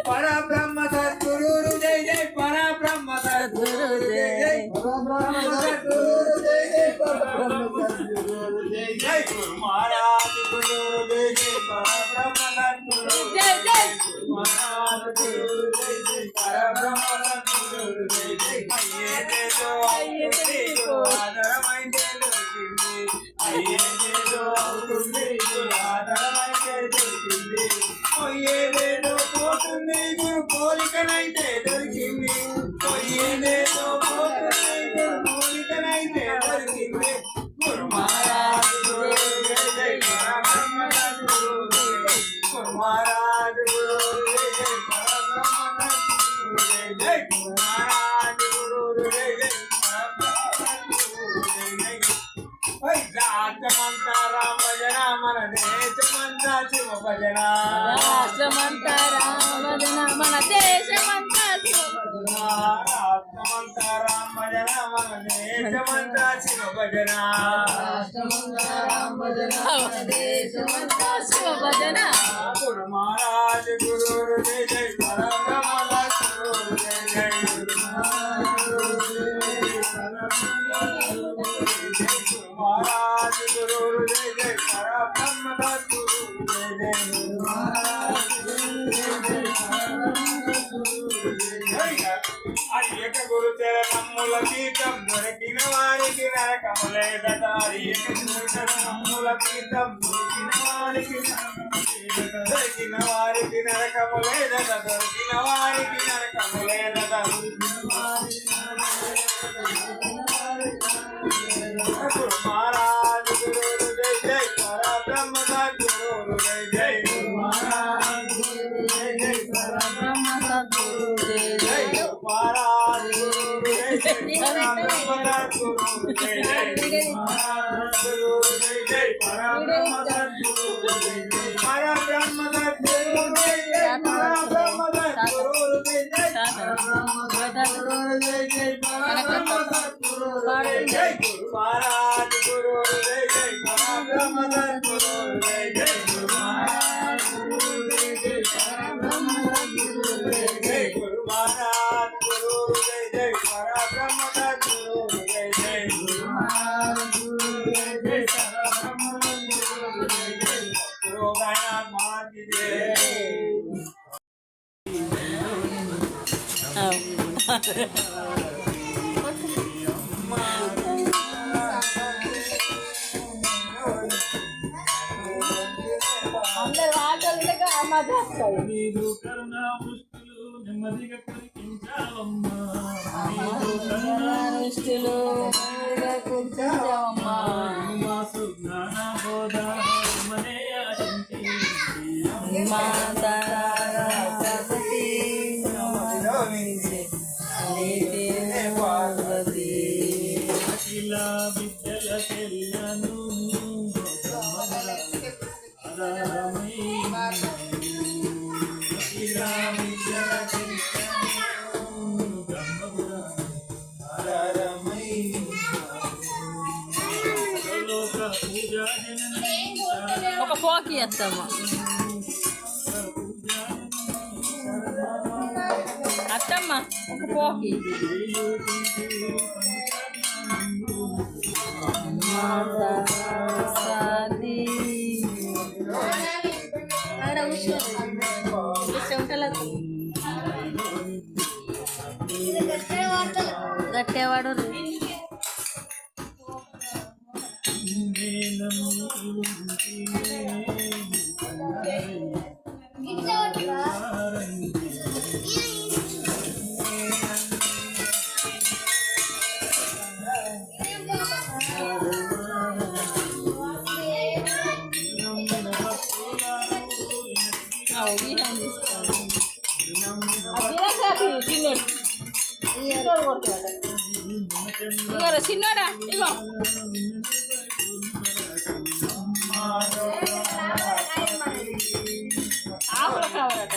परब्रह्म सद्गुरु जय जय परब्रह्म सद्गुरु जय जय परब्रह्म सद्गुरु जय जय परब्रह्म सद्गुरु जय जय गुरु महाराज गुरु जय जय परब्रह्म सद्गुरु जय जय महाराज गुरु जय जय परब्रह्म सद्गुरु जय जय अये जो आदरमय देलोकिंदी अये जो औकुंदी आदरमय देलोकिंदी పోయేదేదో పోతుంది గురు పోలికనైతే దొరికింది పోయేదేదో పోతుంది గురు పోలికనైతే దొరికింది గురు మహారాజ్ గురు జయ జయ పరబ్రహ్మ సద్గురు జయ జయ గురు మహారాజ్ గురు జయ జయ పరబ్రహ్మ సద్గురు జయ జయ గురు మహారాజ్ గురు జయ జయ పరబ్రహ్మ సద్గురు జయ జయ రాష్ట్రమంతా రామ భజన మన దేశమంతా శివ భజన రాష్ట్రమంతా రామ భజన మన దేశమంతా శివ భజన రాష్ట్రమంతా రామ భజన మన దేశమంతా శివ భజన రాష్ట్రమంతా రామ భజన మన దేశమంతా శివ భజన గురు మహారాజ్ గురు జయ జయ పరబ్రహ్మ సద్గురు జయ జయ గురు महाराज गुरु जय जय परब्रह्म सद्गुरु जय जय गुरु महाराज गुरु जय जय परब्रह्म सद्गुरु जय जय अरियक गुरु चरणमुल तीर्थम దొరికిన వారికి నరకములేదట అరియేక గురు చరణముల తీర్థం దొరికిన వారికి దొరికిన వారికి నరకములేదట దొరికిన వారికి నరకములేదట गुरु महाराज गुरु जय जय परब्रह्म सद्गुरु जय जय गुरु महाराज गुरु जय जय परब्रह्म सद्गुरु जय जय गुरु महाराज गुरु जय जय परब्रह्म सद्गुरु जय जय गुरु महाराज गुरु जय जय परब्रह्म सद्गुरु जय जय परब्रह्म सद्गुरु जय जय परब्रह्म सद्गुरु जय जय परब्रह्म सद्गुरु जय जय परब्रह्म सद्गुरु जय जय गुरु महाराज गुरु जय जय परब्रह्म सद्गुरु जय जय गुरु महाराज गुरु जय जय परब्रह्म सद्गुरु जय जय गुरु महाराज गुरु जय जय परब्रह्म सद्गुरु जय जय गुरु महाराज गुरु जय जय परब्रह्म सद्गुरु जय जय गुरु गणनाथ महाराज की जय అందరు ఆటలుగా మజా వస్తాయి నీదు కరుణా ముష్టిలు నెమ్మదిగా కురికించావమ్మా నీదు కరుణా దృష్టిలో కూర్చోవమ్మా మా సుజ్ఞాన బోధ మనే ఆశంకి మాతారసతి పార్వతి అఖిల విద్యల తెల్లను ఒక పోకి వేస్తాము అత్తమ్మ ఒక పోకి గట్టేవాడు చిన్నోడా ఇగో ఆకులు కావాలట